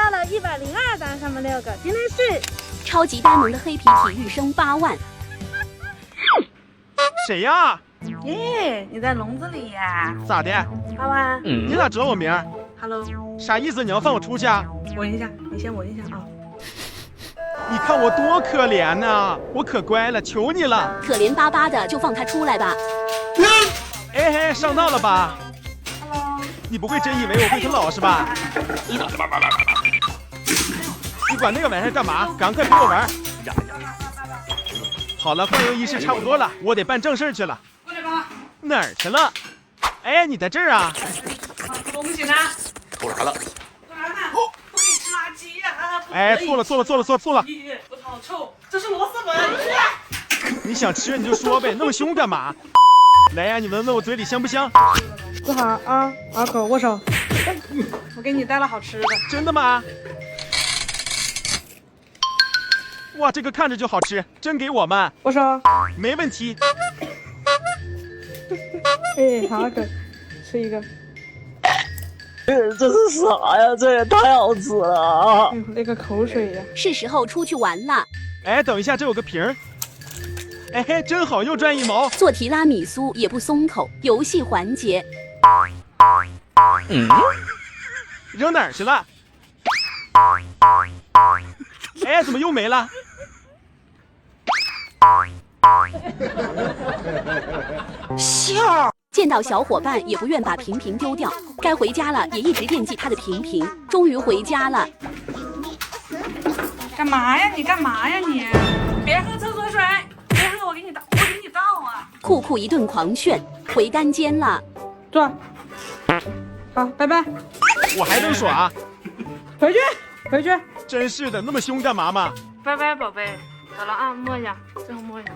到了102单，上面6个。今天是超级呆萌的黑皮体育生8万。谁呀？耶，你在笼子里呀？咋的？爸爸，你咋知道我名儿？ Hello， 啥意思？你要放我出去啊？闻一下，你先闻一下啊。你看我多可怜呐、我可乖了，求你了。可怜巴巴的，就放他出来吧。哎嘿，上当了吧？ Hello， 你不会真以为我会很老实吧？你管那个玩意儿干嘛？赶快陪我玩。好了，欢迎仪式差不多了，我得办正事去了。过来吧。哪儿去了？哎，你在这儿啊？东西呢？偷啥了？干啥呢？不可以吃垃圾呀！哎，错了。咦，我好臭，这是螺蛳粉。你想吃你就说呗，那么凶干嘛？来呀，你闻闻我嘴里香不香？坐好啊，把口握手。我给你带了好吃的。真的吗？哇，这个看着就好吃，真给我们？握手。没问题。哎，好可，吃一个。这是啥呀？这也太好吃了啊！哎呦，那个口水呀。是时候出去玩了。哎，等一下，这有个瓶儿。哎嘿，真好，又赚1毛。做提拉米苏也不松口，游戏环节。扔哪儿去了？哎，怎么又没了？笑。见到小伙伴也不愿把瓶瓶丢掉，该回家了也一直惦记他的瓶瓶。终于回家了。干嘛呀？你干嘛呀你？别喝厕所水，别喝，我给你倒啊！酷酷一顿狂炫，回干间了。坐。好，拜拜。我还能耍？回去，回去。真是的，那么凶干嘛嘛？拜拜，宝贝。好了啊，摸一下，最后摸一下。